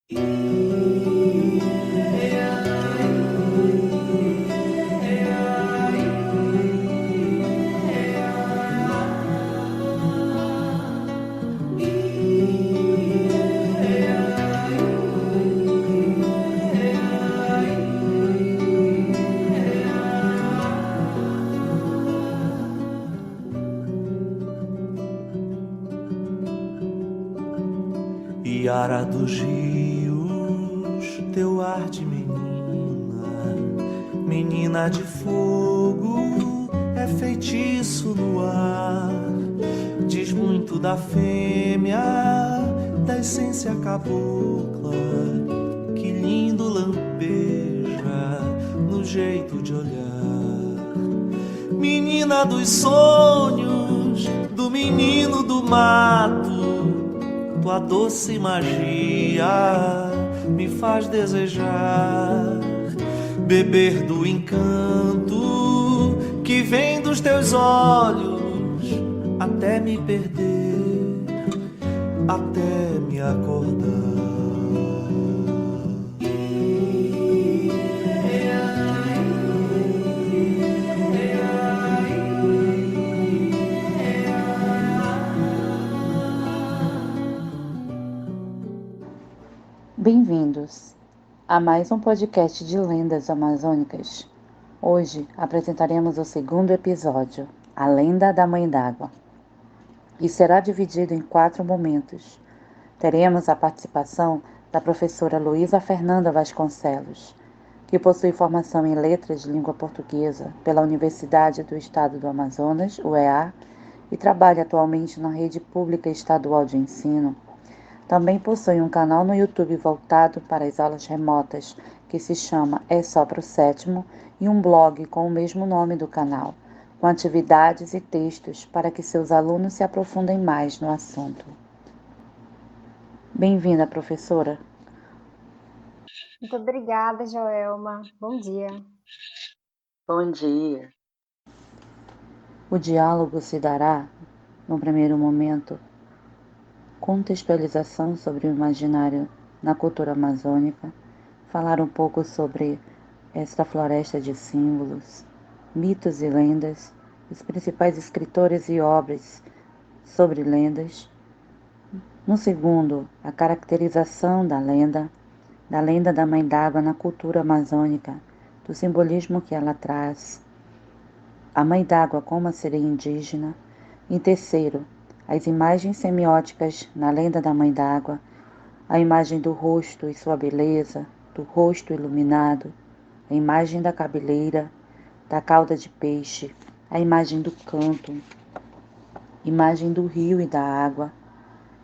Iara dos rios, teu ar de menina, menina de fogo, é feitiço no ar. Diz muito da fêmea, da essência cabocla, que lindo lampeja no jeito de olhar. Menina dos sonhos, do menino do mato, tua doce magia me faz desejar beber do encanto que vem dos teus olhos até me perder, até me acordar. Bem-vindos a mais um podcast de lendas amazônicas. Hoje apresentaremos o segundo episódio, A Lenda da Mãe d'Água, e será dividido em 4 momentos. Teremos a participação da professora Luísa Fernanda Vasconcelos, que possui formação em Letras de Língua Portuguesa pela Universidade do Estado do Amazonas, UEA, e trabalha atualmente na Rede Pública Estadual de Ensino. Também possui um canal no YouTube voltado para as aulas remotas, que se chama É Só Pro Sétimo, e um blog com o mesmo nome do canal, com atividades e textos para que seus alunos se aprofundem mais no assunto. Bem-vinda, professora. Muito obrigada, Joelma. Bom dia. Bom dia. O diálogo se dará, no primeiro momento, contextualização sobre o imaginário na cultura amazônica, falar um pouco sobre esta floresta de símbolos, mitos e lendas, os principais escritores e obras sobre lendas. No segundo, a caracterização da lenda da Mãe d'Água na cultura amazônica, do simbolismo que ela traz, a Mãe d'Água como a sereia indígena. Em terceiro, as imagens semióticas na lenda da Mãe d'Água, a imagem do rosto e sua beleza, do rosto iluminado, a imagem da cabeleira, da cauda de peixe, a imagem do canto, imagem do rio e da água,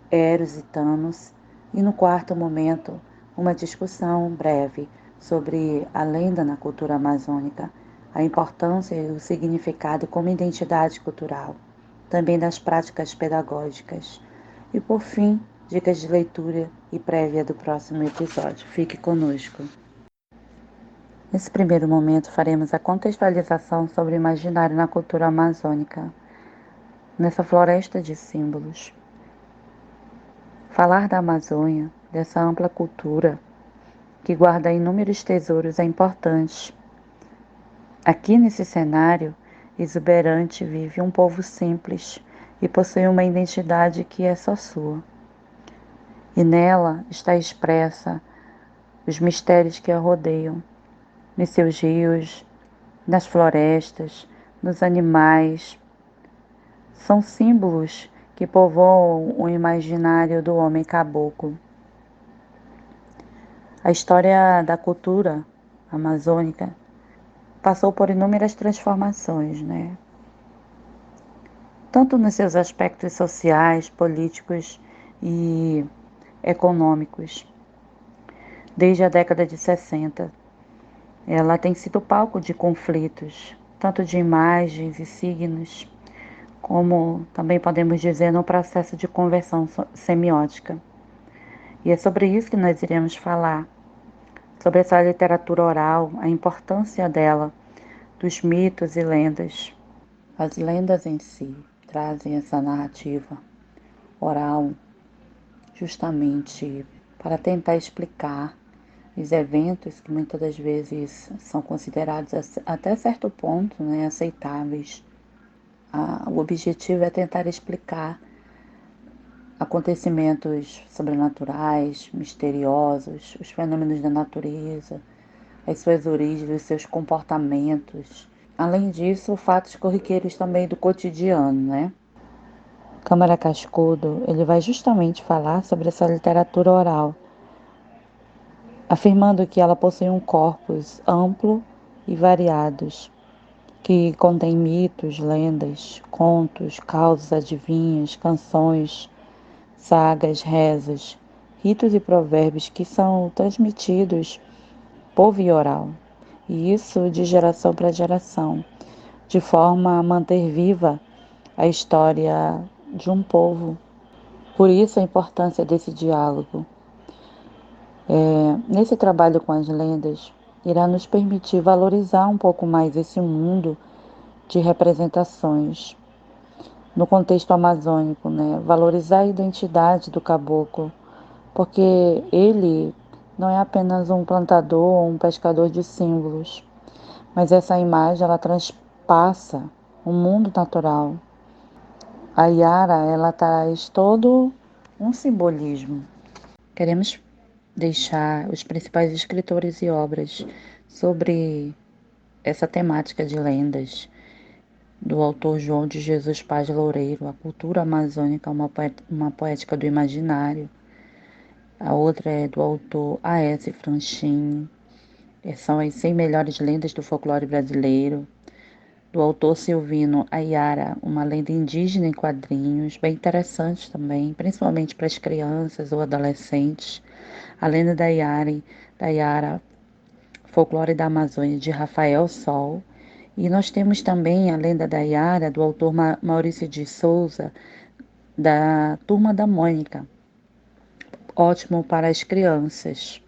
Eros e Thanos, e no quarto momento, uma discussão breve sobre a lenda na cultura amazônica, a importância e o significado como identidade cultural, também das práticas pedagógicas. E por fim, dicas de leitura e prévia do próximo episódio. Fique conosco. Nesse primeiro momento, faremos a contextualização sobre o imaginário na cultura amazônica, nessa floresta de símbolos. Falar da Amazônia, dessa ampla cultura que guarda inúmeros tesouros, é importante. Aqui nesse cenário exuberante vive um povo simples e possui uma identidade que é só sua. E nela está expressa os mistérios que a rodeiam, nos seus rios, nas florestas, nos animais. São símbolos que povoam o imaginário do homem caboclo. A história da cultura amazônica passou por inúmeras transformações, Tanto nos seus aspectos sociais, políticos e econômicos. Desde a década de 60, ela tem sido palco de conflitos, tanto de imagens e signos, como também podemos dizer no processo de conversão semiótica. E é sobre isso que nós iremos falar, sobre essa literatura oral, a importância dela, dos mitos e lendas. As lendas em si trazem essa narrativa oral justamente para tentar explicar os eventos que muitas das vezes são considerados até certo ponto, né, aceitáveis. O objetivo é tentar explicar acontecimentos sobrenaturais, misteriosos, os fenômenos da natureza, as suas origens, os seus comportamentos. Além disso, fatos corriqueiros também do cotidiano, né? Câmara Cascudo, ele vai justamente falar sobre essa literatura oral, afirmando que ela possui um corpus amplo e variados, que contém mitos, lendas, contos, causas, adivinhas, canções, sagas, rezas, ritos e provérbios que são transmitidos por via oral, e isso de geração para geração, de forma a manter viva a história de um povo. Por isso a importância desse diálogo. Nesse trabalho com as lendas, irá nos permitir valorizar um pouco mais esse mundo de representações no contexto amazônico, né? Valorizar a identidade do caboclo, porque ele não é apenas um plantador ou um pescador de símbolos, mas essa imagem ela transpassa o mundo natural. A Yara, ela traz todo um simbolismo. Queremos deixar os principais escritores e obras sobre essa temática de lendas do autor João de Jesus Paz Loureiro, A Cultura Amazônica, uma poética do imaginário. A outra é do autor A.S. Franchini, são as 100 melhores lendas do folclore brasileiro. Do autor Silvino Ayara, uma lenda indígena em quadrinhos, bem interessante também, principalmente para as crianças ou adolescentes. A lenda da Yara, Folclore da Amazônia, de Rafael Sol. E nós temos também a lenda da Yara, do autor Maurício de Souza, da Turma da Mônica. Ótimo para as crianças,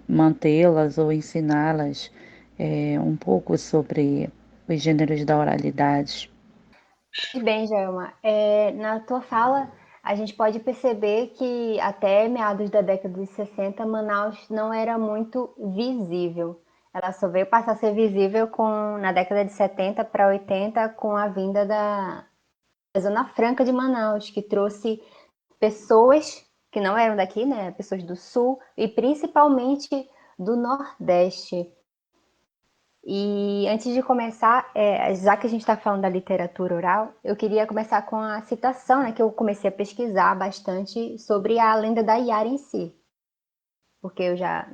mantê-las ou ensiná-las um pouco sobre os gêneros da oralidade. Bem, Joelma, na tua fala, a gente pode perceber que até meados da década de 60, Manaus não era muito visível. Ela só veio passar a ser visível na década de 70 para 80, com a vinda da Zona Franca de Manaus, que trouxe pessoas que não eram daqui, né? Pessoas do Sul e principalmente do Nordeste. E antes de começar, já que a gente está falando da literatura oral, eu queria começar com a citação, né, que eu comecei a pesquisar bastante sobre a lenda da Yara em si. Porque eu já,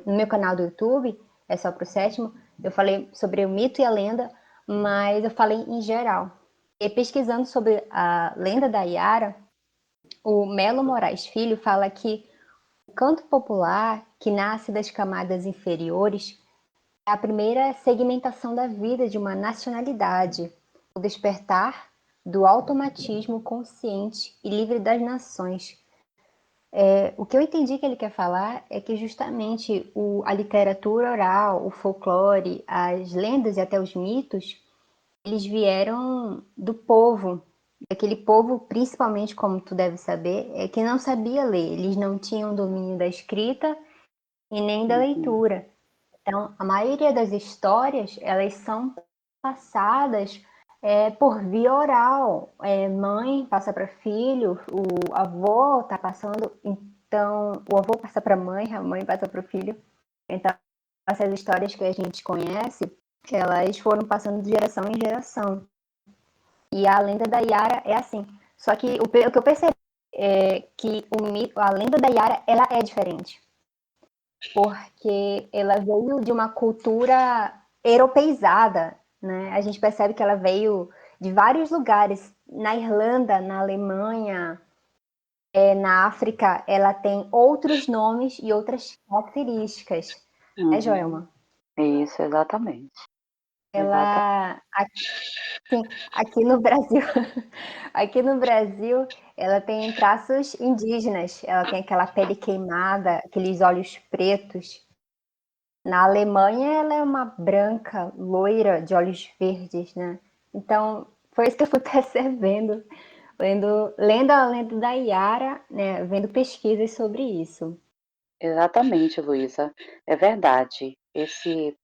no meu canal do YouTube, é só pro sétimo, eu falei sobre o mito e a lenda, mas eu falei em geral. E pesquisando sobre a lenda da Yara, o Melo Moraes Filho fala que o canto popular, que nasce das camadas inferiores, é a primeira segmentação da vida de uma nacionalidade, o despertar do automatismo consciente e livre das nações. O que eu entendi que ele quer falar é que justamente a literatura oral, o folclore, as lendas e até os mitos, eles vieram do povo, daquele povo, principalmente, como tu deve saber, que não sabia ler, eles não tinham domínio da escrita e nem da leitura. Então, a maioria das histórias, elas são passadas por via oral. Mãe passa para filho, o avô está passando, então o avô passa para a mãe passa para o filho. Então, essas histórias que a gente conhece, elas foram passando de geração em geração. E a lenda da Yara é assim. Só que o que eu percebi é que a lenda da Yara, ela é diferente, porque ela veio de uma cultura europeizada, né? A gente percebe que ela veio de vários lugares. Na Irlanda, na Alemanha, na África, ela tem outros nomes e outras características. É, Joelma? Isso, exatamente. Ela, aqui no Brasil, aqui no Brasil, ela tem traços indígenas. Ela tem aquela pele queimada, aqueles olhos pretos. Na Alemanha, ela é uma branca, loira, de olhos verdes, né? Então, foi isso que eu fui percebendo. lendo a lenda da Yara, né, vendo pesquisas sobre isso. Exatamente, Luísa. É verdade. Esse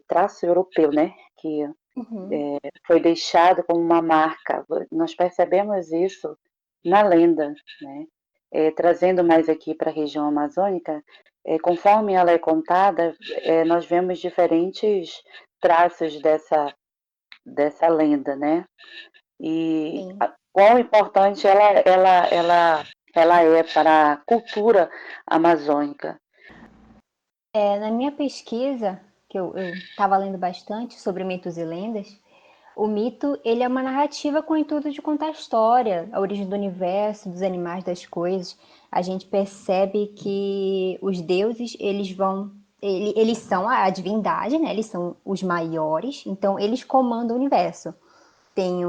traço europeu, né, que Uhum. foi deixado como uma marca, nós percebemos isso na lenda, né? Trazendo mais aqui para a região amazônica, conforme ela é contada, nós vemos diferentes traços dessa lenda, né? E Sim. quão importante ela é para a cultura amazônica. Na minha pesquisa, que eu estava lendo bastante sobre mitos e lendas, o mito ele é uma narrativa com o intuito de contar a história, a origem do universo, dos animais, das coisas. A gente percebe que os deuses eles são a divindade, né? Eles são os maiores, então eles comandam o universo. Tem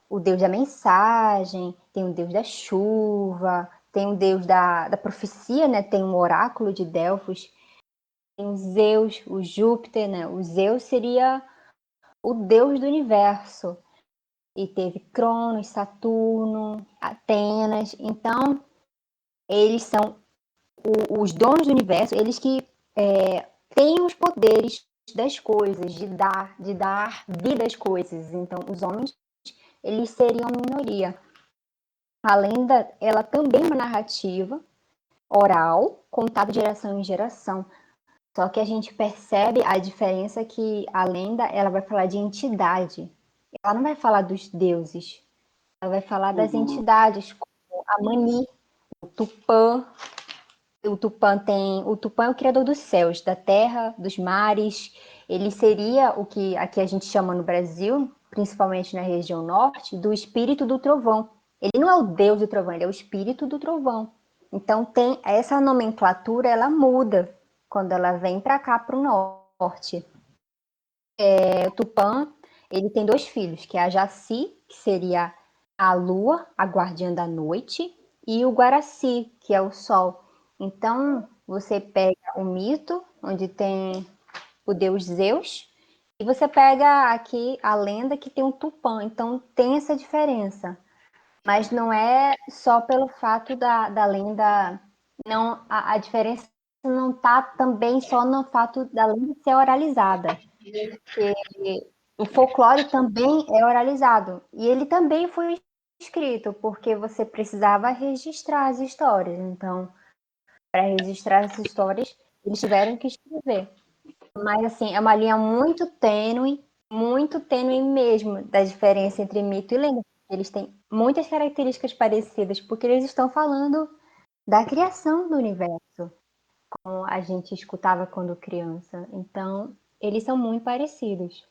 o deus da mensagem, tem o deus da chuva, tem o deus da profecia, né? Tem um oráculo de Delfos, tem o Zeus, o Júpiter, né? O Zeus seria o deus do universo. E teve Cronos, Saturno, Atenas. Então, eles são os donos do universo, eles que têm os poderes das coisas, de dar vida às coisas. Então, os homens, eles seriam minoria. A lenda, ela também é uma narrativa oral, contada de geração em geração. Só que a gente percebe a diferença que a lenda, ela vai falar de entidade. Ela não vai falar dos deuses. Ela vai falar das Uhum. entidades, como a Mani, o Tupã. O Tupã é o criador dos céus, da terra, dos mares. Ele seria o que aqui a gente chama no Brasil, principalmente na região norte, do espírito do trovão. Ele não é o deus do trovão, ele é o espírito do trovão. Então tem essa nomenclatura, ela muda quando ela vem para cá para o norte. O Tupã, ele tem dois filhos, que é a Jaci, que seria a lua, a guardiã da noite, e o Guaraci, que é o sol. Então, você pega o mito, onde tem o deus Zeus, e você pega aqui a lenda que tem o Tupã. Então, tem essa diferença. Mas não é só pelo fato da lenda. Não, a diferença não está também só no fato da lenda ser oralizada. O folclore também é oralizado. E ele também foi escrito, porque você precisava registrar as histórias. Então, para registrar as histórias, eles tiveram que escrever. Mas, assim, é uma linha muito tênue mesmo, da diferença entre mito e lenda. Eles têm muitas características parecidas, porque eles estão falando da criação do universo, como a gente escutava quando criança. Então, eles são muito parecidos.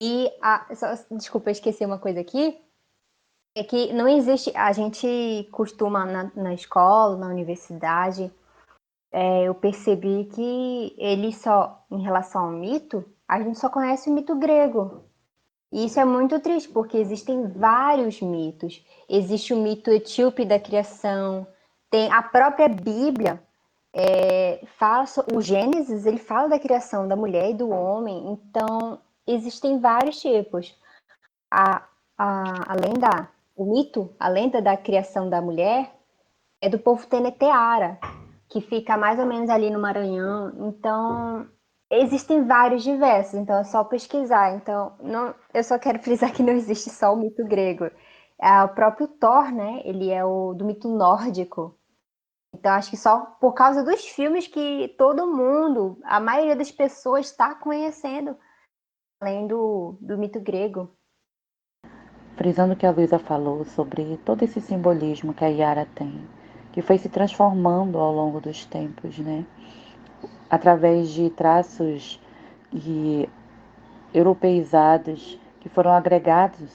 E, desculpa, eu esqueci uma coisa aqui, é que não existe, a gente costuma na escola, na universidade, eu percebi que ele só, em relação ao mito, a gente só conhece o mito grego. E isso é muito triste, porque existem vários mitos. Existe o mito etíope da criação, tem a própria Bíblia, o Gênesis, ele fala da criação da mulher e do homem, então existem vários tipos. A, o mito, a lenda da criação da mulher, é do povo Teneteara, que fica mais ou menos ali no Maranhão. Então, existem vários diversos, então é só pesquisar. Então, não, eu só quero frisar que não existe só o mito grego. O próprio Thor, né? Ele é o do mito nórdico. Então, acho que só por causa dos filmes que todo mundo, a maioria das pessoas está conhecendo, além do mito grego. Frisando o que a Luísa falou sobre todo esse simbolismo que a Yara tem, que foi se transformando ao longo dos tempos, né? Através de traços e europeizados que foram agregados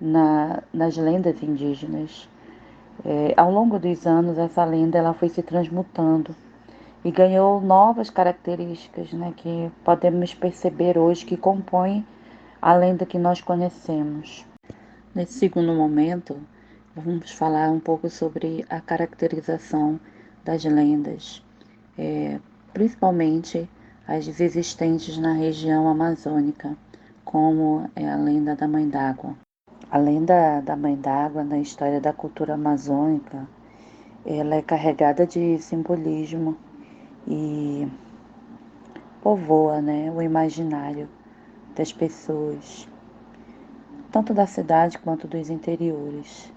nas lendas indígenas. Ao longo dos anos, essa lenda ela foi se transmutando e ganhou novas características, né, que podemos perceber hoje que compõem a lenda que nós conhecemos. Nesse segundo momento, vamos falar um pouco sobre a caracterização das lendas, principalmente as existentes na região amazônica, como é a lenda da Mãe d'Água. A lenda da Mãe d'Água, na história da cultura amazônica, ela é carregada de simbolismo e povoa, né, o imaginário das pessoas, tanto da cidade quanto dos interiores.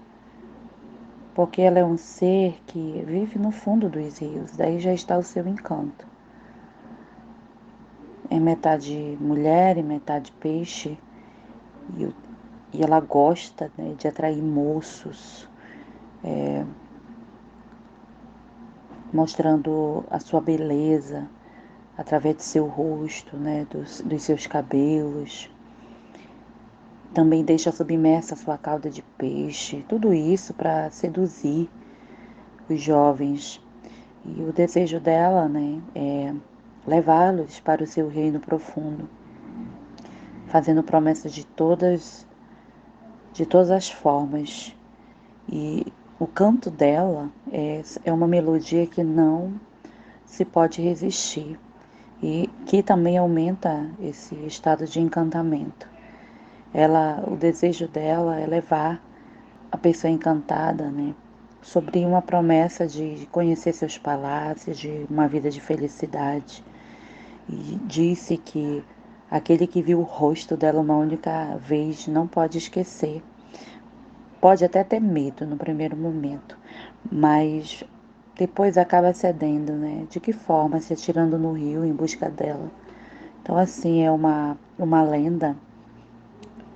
Porque ela é um ser que vive no fundo dos rios, daí já está o seu encanto. É metade mulher e metade peixe, e, e ela gosta, né, de atrair moços, mostrando a sua beleza através do seu rosto, né, dos seus cabelos. Também deixa submersa a sua cauda de peixe, tudo isso para seduzir os jovens. E o desejo dela, né, é levá-los para o seu reino profundo, fazendo promessas de todas as formas. E o canto dela é uma melodia que não se pode resistir e que também aumenta esse estado de encantamento. O desejo dela é levar a pessoa encantada, né, sobre uma promessa de conhecer seus palácios, de uma vida de felicidade. E disse que aquele que viu o rosto dela uma única vez não pode esquecer. Pode até ter medo no primeiro momento, mas depois acaba cedendo, né? De que forma? Se atirando no rio em busca dela. Então, assim, é uma lenda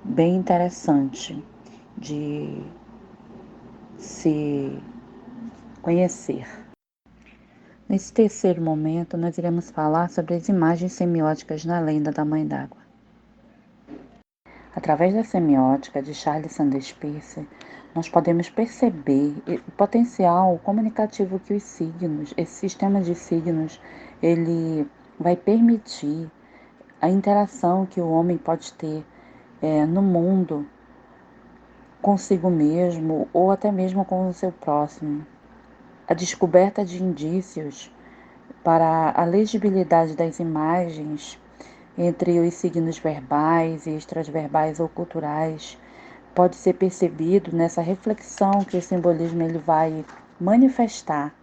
bem interessante de se conhecer. Nesse terceiro momento, nós iremos falar sobre as imagens semióticas na lenda da Mãe d'Água. Através da semiótica de Charles Sanders Peirce, nós podemos perceber o potencial comunicativo que os signos, esse sistema de signos, ele vai permitir a interação que o homem pode ter no mundo consigo mesmo ou até mesmo com o seu próximo. A descoberta de indícios para a legibilidade das imagens entre os signos verbais e extraverbais ou culturais pode ser percebido nessa reflexão que o simbolismo ele vai manifestar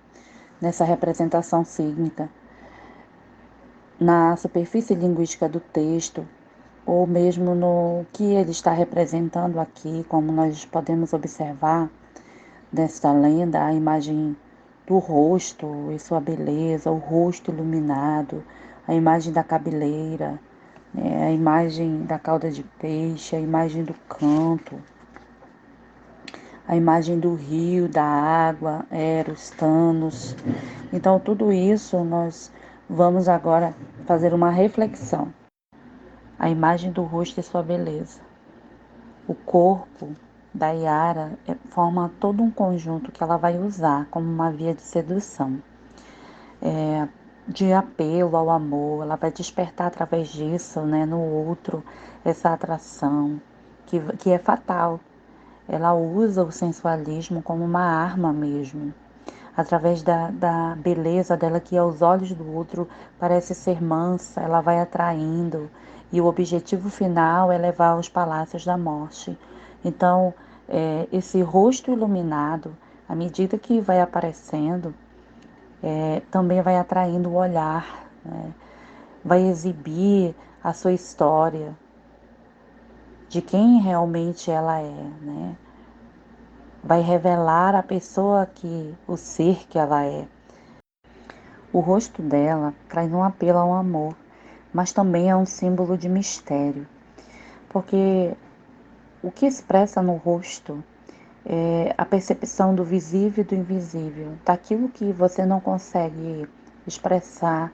nessa representação sígnica, na superfície linguística do texto, ou mesmo no que ele está representando aqui, como nós podemos observar desta lenda, a imagem do rosto e sua beleza, o rosto iluminado, a imagem da cabeleira, né, a imagem da cauda de peixe, a imagem do canto, a imagem do rio, da água, Eros, Thanos. Então, tudo isso nós vamos agora fazer uma reflexão. A imagem do rosto e sua beleza. O corpo da Yara forma todo um conjunto que ela vai usar como uma via de sedução, de apelo ao amor. Ela vai despertar através disso, né, no outro, essa atração que é fatal. Ela usa o sensualismo como uma arma mesmo, através da beleza dela, que aos olhos do outro parece ser mansa, ela vai atraindo, e o objetivo final é levar aos palácios da morte. Então, esse rosto iluminado, à medida que vai aparecendo, também vai atraindo o olhar, né? Vai exibir a sua história, de quem realmente ela é, né? Vai revelar a pessoa o ser que ela é. O rosto dela traz um apelo ao amor, mas também é um símbolo de mistério, porque o que expressa no rosto é a percepção do visível e do invisível, daquilo que você não consegue expressar.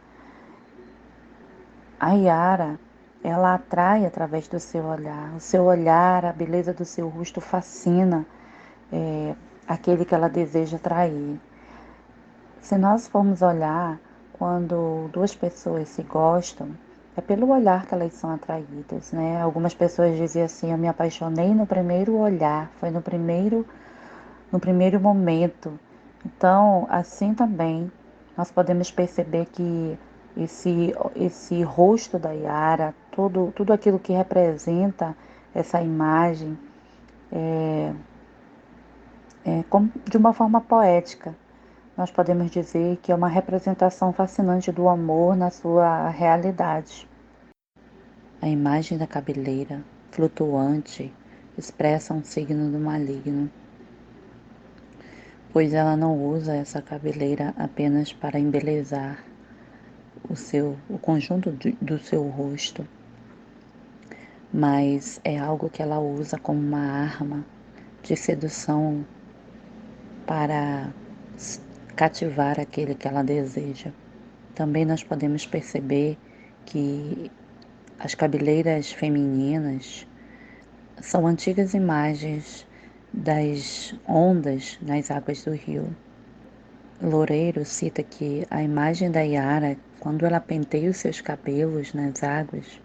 A Yara, ela atrai através do seu olhar. O seu olhar, a beleza do seu rosto fascina aquele que ela deseja atrair. Se nós formos olhar, quando duas pessoas se gostam, é pelo olhar que elas são atraídas, né? Algumas pessoas diziam assim: eu me apaixonei no primeiro olhar, foi no primeiro momento. Então, assim também, nós podemos perceber que esse rosto da Yara, tudo aquilo que representa essa imagem, De uma forma poética. Nós podemos dizer que é uma representação fascinante do amor na sua realidade. A imagem da cabeleira, flutuante, expressa um signo do maligno, pois ela não usa essa cabeleira apenas para embelezar o conjunto do seu rosto, mas é algo que ela usa como uma arma de sedução para cativar aquele que ela deseja. Também nós podemos perceber que as cabeleiras femininas são antigas imagens das ondas nas águas do rio. Loureiro cita que a imagem da Yara, quando ela penteia os seus cabelos nas águas,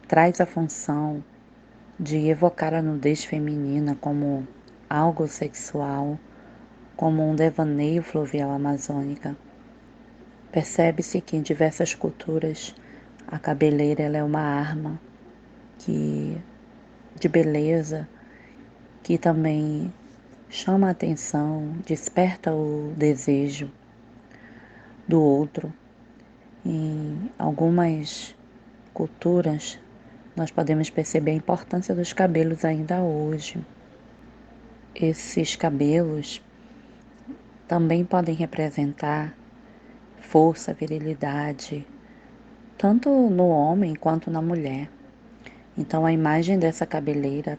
traz a função de evocar a nudez feminina como algo sexual, como um devaneio fluvial amazônica. Percebe-se que em diversas culturas a cabeleira ela é uma arma de beleza que também chama a atenção, desperta o desejo do outro. Em algumas culturas, nós podemos perceber a importância dos cabelos ainda hoje. Esses cabelos também podem representar força, virilidade, tanto no homem quanto na mulher. Então, a imagem dessa cabeleira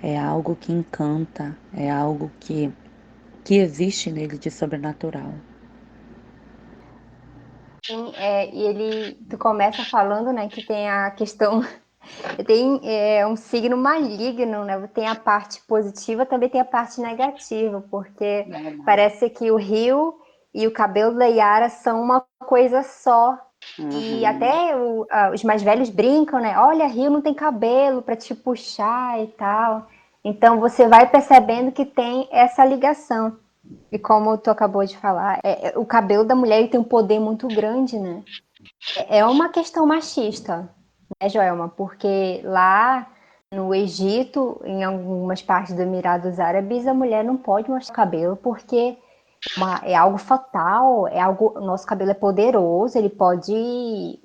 é algo que encanta, é algo que existe nele de sobrenatural. Sim, tu começa falando, né, que tem a questão, tem um signo maligno, né? Tem a parte positiva, também tem a parte negativa, porque parece que o rio e o cabelo da Yara são uma coisa só. E até os mais velhos brincam, né? Olha, rio não tem cabelo para te puxar e tal. Então você vai percebendo que tem essa ligação. E como tu acabou de falar, o cabelo da mulher ele tem um poder muito grande, né? É uma questão machista, né, Joelma? Porque lá no Egito, em algumas partes dos Emirados Árabes, a mulher não pode mostrar o cabelo porque é algo fatal, o nosso cabelo é poderoso, ele pode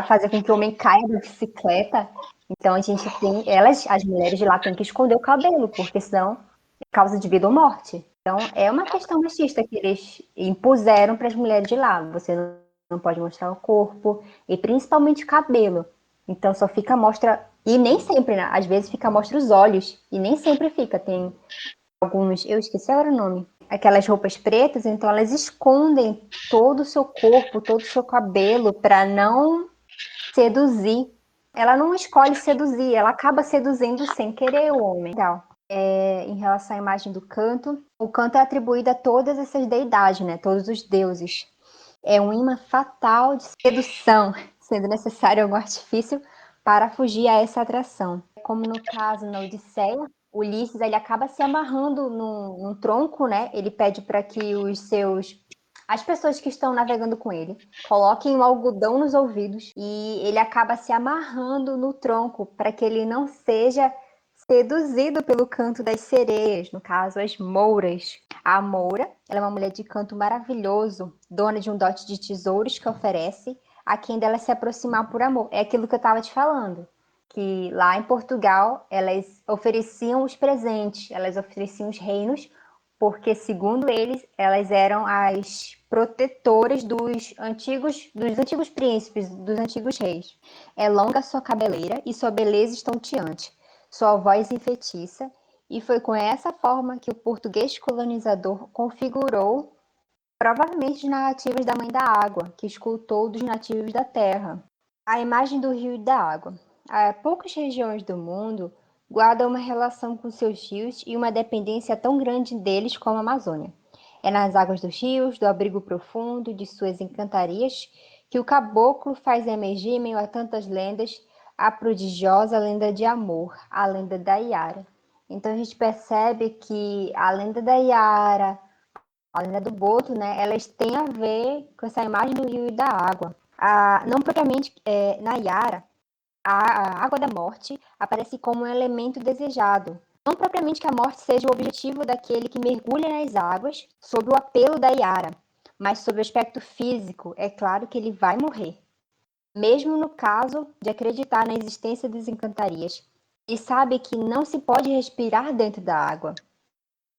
fazer com que o homem caia da bicicleta. Então a gente tem, as mulheres de lá têm que esconder o cabelo, porque senão é causa de vida ou morte. Então é uma questão machista que eles impuseram para as mulheres de lá. Você não pode mostrar o corpo e principalmente o cabelo. Então só fica à mostra, e nem sempre, né? Às vezes fica à mostra os olhos, e nem sempre fica. Tem alguns, eu esqueci agora o nome, aquelas roupas pretas, então elas escondem todo o seu corpo, todo o seu cabelo para não seduzir. Ela não escolhe seduzir, ela acaba seduzindo sem querer o homem. Em relação à imagem do canto, o canto é atribuído a todas essas deidades, né? Todos os deuses. É um imã fatal de sedução, sendo necessário algum artifício para fugir a essa atração. Como no caso na Odisseia, Ulisses ele acaba se amarrando num tronco, né? Ele pede para que as pessoas que estão navegando com ele coloquem um algodão nos ouvidos e ele acaba se amarrando no tronco para que ele não seja seduzido pelo canto das sereias, no caso as mouras. A moura, ela é uma mulher de canto maravilhoso, dona de um dote de tesouros que oferece a quem dela se aproximar por amor. É aquilo que eu estava te falando, que lá em Portugal elas ofereciam os presentes, elas ofereciam os reinos, porque segundo eles, elas eram as protetoras dos antigos príncipes, dos antigos reis. É longa sua cabeleira e sua beleza estonteante, sua voz enfeitiça, e foi com essa forma que o português colonizador configurou provavelmente as narrativas da Mãe da Água, que escultou dos nativos da terra. A imagem do rio e da água. Há poucas regiões do mundo guardam uma relação com seus rios e uma dependência tão grande deles como a Amazônia. É nas águas dos rios, do abrigo profundo de suas encantarias, que o caboclo faz emergir, em meio a tantas lendas, a prodigiosa lenda de amor, a lenda da Iara. Então a gente percebe que a lenda da Iara, a lenda do Boto, né, elas têm a ver com essa imagem do rio e da água. Não propriamente na Iara, A água da morte aparece como um elemento desejado. Não propriamente que a morte seja o objetivo daquele que mergulha nas águas sob o apelo da Yara, mas sob o aspecto físico, é claro que ele vai morrer. Mesmo no caso de acreditar na existência das encantarias, ele sabe que não se pode respirar dentro da água.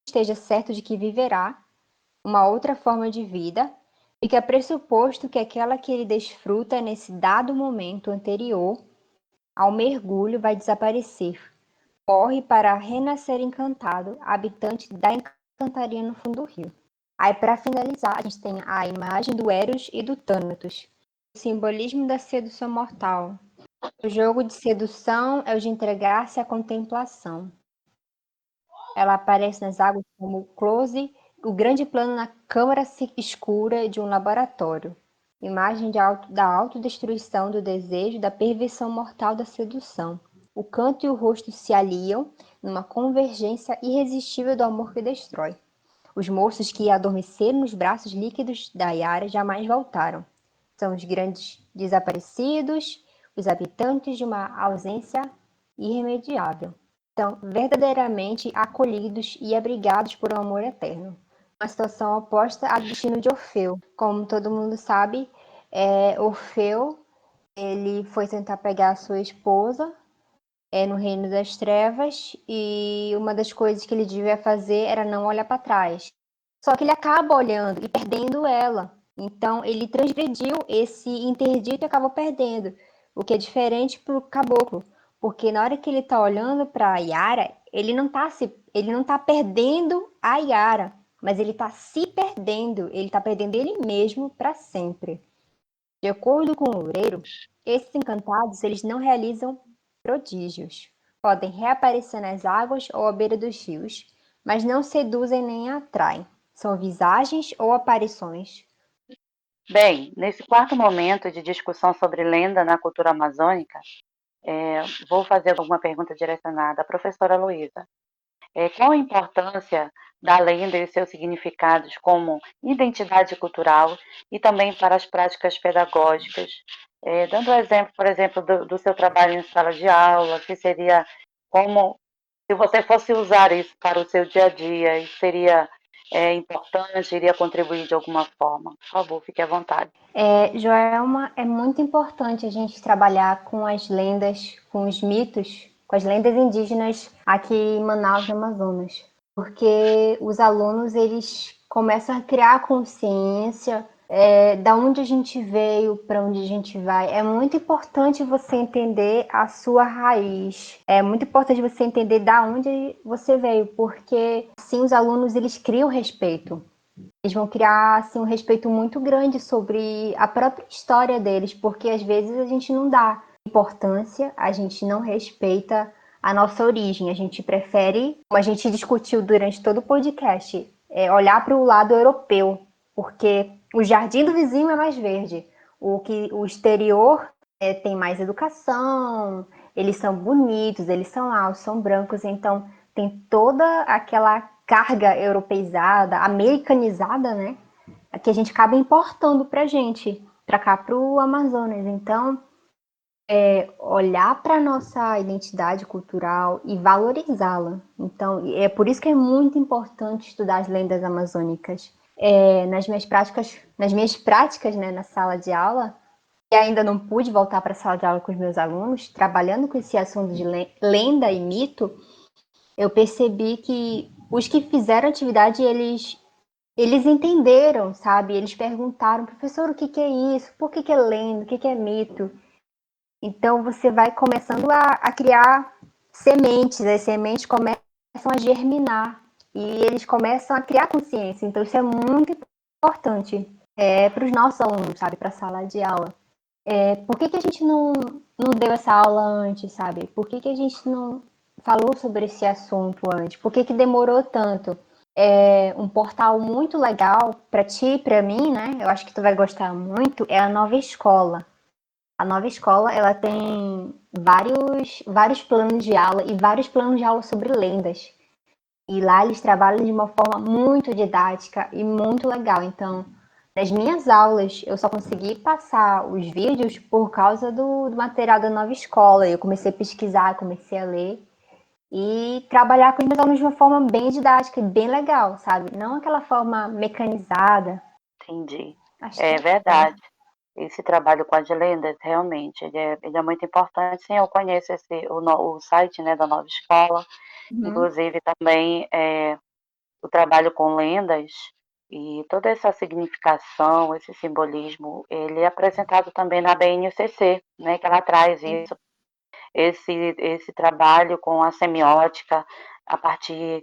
Esteja certo de que viverá uma outra forma de vida, e que é pressuposto que aquela que ele desfruta nesse dado momento anterior ao mergulho vai desaparecer. Corre para renascer encantado, habitante da encantaria no fundo do rio. Aí, para finalizar, a gente tem a imagem do Eros e do Thanatos, o simbolismo da sedução mortal. O jogo de sedução é o de entregar-se à contemplação. Ela aparece nas águas como o close, o grande plano na câmara escura de um laboratório. Imagem da autodestruição do desejo, da perversão mortal da sedução. O canto e o rosto se aliam numa convergência irresistível do amor que destrói. Os moços que adormeceram nos braços líquidos da Yara jamais voltaram. São os grandes desaparecidos, os habitantes de uma ausência irremediável. São verdadeiramente acolhidos e abrigados por um amor eterno. Uma situação oposta ao destino de Orfeu. Como todo mundo sabe, Orfeu ele foi tentar pegar a sua esposa no reino das trevas, e uma das coisas que ele devia fazer era não olhar para trás. Só que ele acaba olhando e perdendo ela. Então ele transgrediu esse interdito e acabou perdendo. O que é diferente para o caboclo, porque na hora que ele está olhando para a Yara, ele não tá perdendo a Yara, mas ele está se perdendo, ele está perdendo ele mesmo para sempre. De acordo com o Loureiro, esses encantados eles não realizam prodígios. Podem reaparecer nas águas ou à beira dos rios, mas não seduzem nem atraem. São visagens ou aparições. Bem, nesse quarto momento de discussão sobre lenda na cultura amazônica, vou fazer alguma pergunta direcionada à professora Luísa. Qual a importância da lenda e seus significados como identidade cultural e também para as práticas pedagógicas? Dando o exemplo, por exemplo, do seu trabalho em sala de aula, que seria como se você fosse usar isso para o seu dia a dia, isso seria importante, iria contribuir de alguma forma. Por favor, fique à vontade. Joelma, é muito importante a gente trabalhar com as lendas, com os mitos, com as lendas indígenas aqui em Manaus, no Amazonas. Porque os alunos, eles começam a criar consciência da onde a gente veio, para onde a gente vai. É muito importante você entender a sua raiz. É muito importante você entender da onde você veio, porque assim os alunos eles criam respeito. Eles vão criar assim, um respeito muito grande sobre a própria história deles, porque às vezes a gente não dá importância, a gente não respeita a nossa origem, a gente prefere, como a gente discutiu durante todo o podcast, olhar para o lado europeu, porque o jardim do vizinho é mais verde, o exterior tem mais educação, eles são bonitos, eles são altos, são brancos, então tem toda aquela carga europeizada, americanizada, né? Que a gente acaba importando pra gente, pra cá, pro Amazonas. Então, olhar para nossa identidade cultural e valorizá-la. Então, é por isso que é muito importante estudar as lendas amazônicas. Nas minhas práticas, né, na sala de aula, e ainda não pude voltar para a sala de aula com os meus alunos, trabalhando com esse assunto de lenda e mito, eu percebi que os que fizeram atividade, eles entenderam, sabe? Eles perguntaram, professor, o que que é isso? Por que que é lenda? O que que é mito? Então, você vai começando a criar sementes, as sementes começam a germinar e eles começam a criar consciência. Então, isso é muito importante para os nossos alunos, sabe? Para a sala de aula. Por que que a gente não deu essa aula antes, sabe? Por que que a gente não falou sobre esse assunto antes? Por que que demorou tanto? Um portal muito legal para ti e para mim, né? Eu acho que tu vai gostar muito, é a Nova Escola. A Nova Escola, ela tem vários planos de aula e vários planos de aula sobre lendas. E lá eles trabalham de uma forma muito didática e muito legal. Então, Nas minhas aulas, eu só consegui passar os vídeos por causa do material da nova escola. Eu comecei a pesquisar, comecei a ler e trabalhar com os meus alunos de uma forma bem didática e bem legal, sabe? Não aquela forma mecanizada. Entendi. Acho que É é isso. verdade. Esse trabalho com as lendas, realmente, ele é muito importante. Sim, eu conheço o site, né, da nova escola. Uhum. Inclusive, também o trabalho com lendas e toda essa significação, esse simbolismo, ele é apresentado também na BNCC, né, que ela traz isso, esse trabalho com a semiótica a partir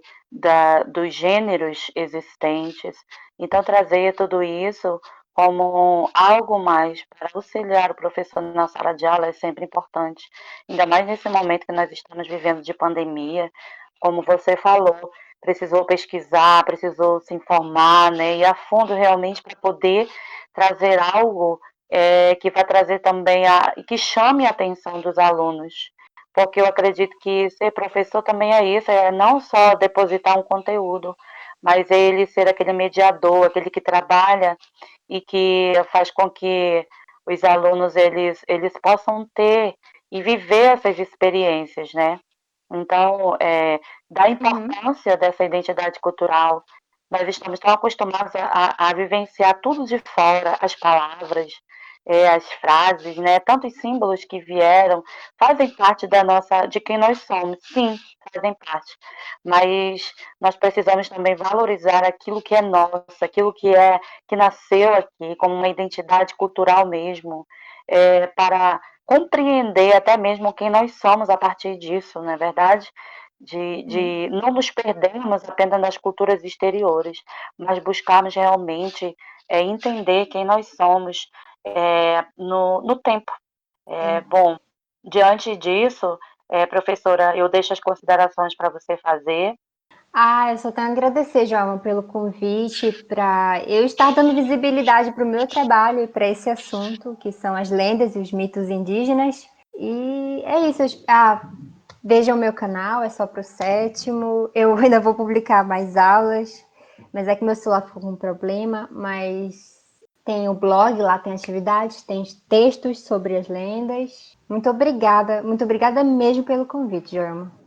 dos gêneros existentes. Então, trazer tudo isso como algo mais para auxiliar o professor na sala de aula é sempre importante, ainda mais nesse momento que nós estamos vivendo de pandemia, como você falou, precisou pesquisar, precisou se informar, né, e a fundo realmente para poder trazer algo que vai trazer também que chame a atenção dos alunos, porque eu acredito que ser professor também é isso, é não só depositar um conteúdo, mas ele ser aquele mediador, aquele que trabalha e que faz com que os alunos eles possam ter e viver essas experiências, né? Então, da Uhum. importância dessa identidade cultural, nós estamos tão acostumados a vivenciar tudo de fora, as palavras, as frases, né? Tantos símbolos que vieram, fazem parte de quem nós somos, sim, fazem parte. Mas nós precisamos também valorizar aquilo que é nosso, aquilo que nasceu aqui, como uma identidade cultural mesmo, para compreender até mesmo quem nós somos a partir disso, não é verdade? Uhum. De não nos perdermos apenas nas culturas exteriores, mas buscarmos realmente entender quem nós somos no tempo. Bom, diante disso, professora, eu deixo as considerações para você fazer. Eu só tenho a agradecer, João, pelo convite, para eu estar dando visibilidade para o meu trabalho e para esse assunto, que são as lendas e os mitos indígenas. E é isso. Vejam o meu canal, é só para o sétimo. Eu ainda vou publicar mais aulas, mas é que meu celular ficou com um problema. Mas tem o blog, lá tem atividades, tem textos sobre as lendas. Muito obrigada mesmo pelo convite, Joelma.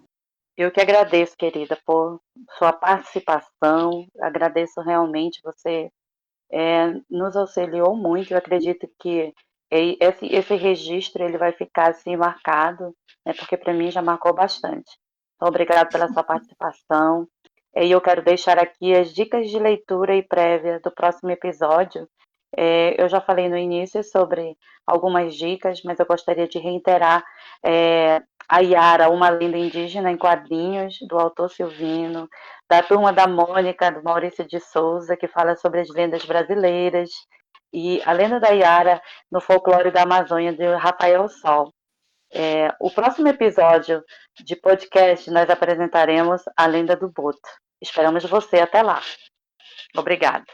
Eu que agradeço, querida, por sua participação. Agradeço realmente, você nos auxiliou muito. Eu acredito que esse registro ele vai ficar assim marcado, né, porque para mim já marcou bastante. Então, obrigado pela sua participação. E eu quero deixar aqui as dicas de leitura e prévia do próximo episódio. Eu já falei no início sobre algumas dicas, mas eu gostaria de reiterar a Yara, uma lenda indígena em quadrinhos, do autor Silvino, da Turma da Mônica, do Maurício de Souza, que fala sobre as lendas brasileiras, e a lenda da Yara no folclore da Amazônia, de Rafael Sol. O próximo episódio de podcast nós apresentaremos a lenda do Boto. Esperamos você até lá. Obrigada.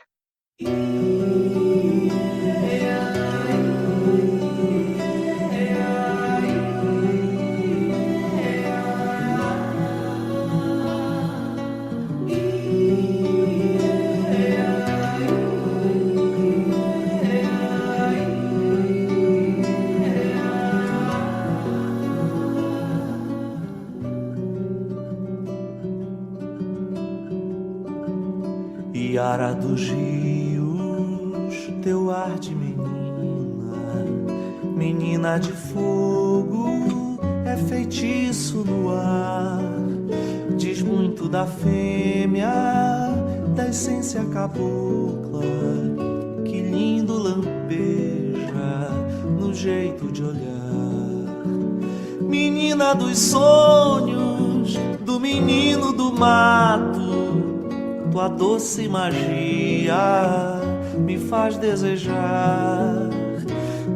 Iara dos rios, teu ar de menina, menina de fogo, é feitiço no ar. Diz muito da fêmea, da essência cabocla, que lindo lampeja no jeito de olhar. Menina dos sonhos, do menino do mato, tua doce magia me faz desejar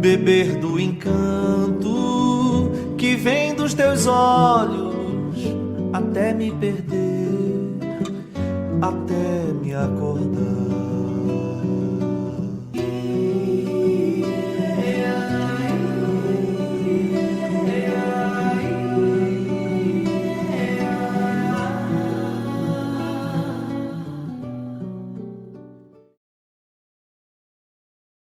beber do encanto que vem dos teus olhos até me perder, até me acordar.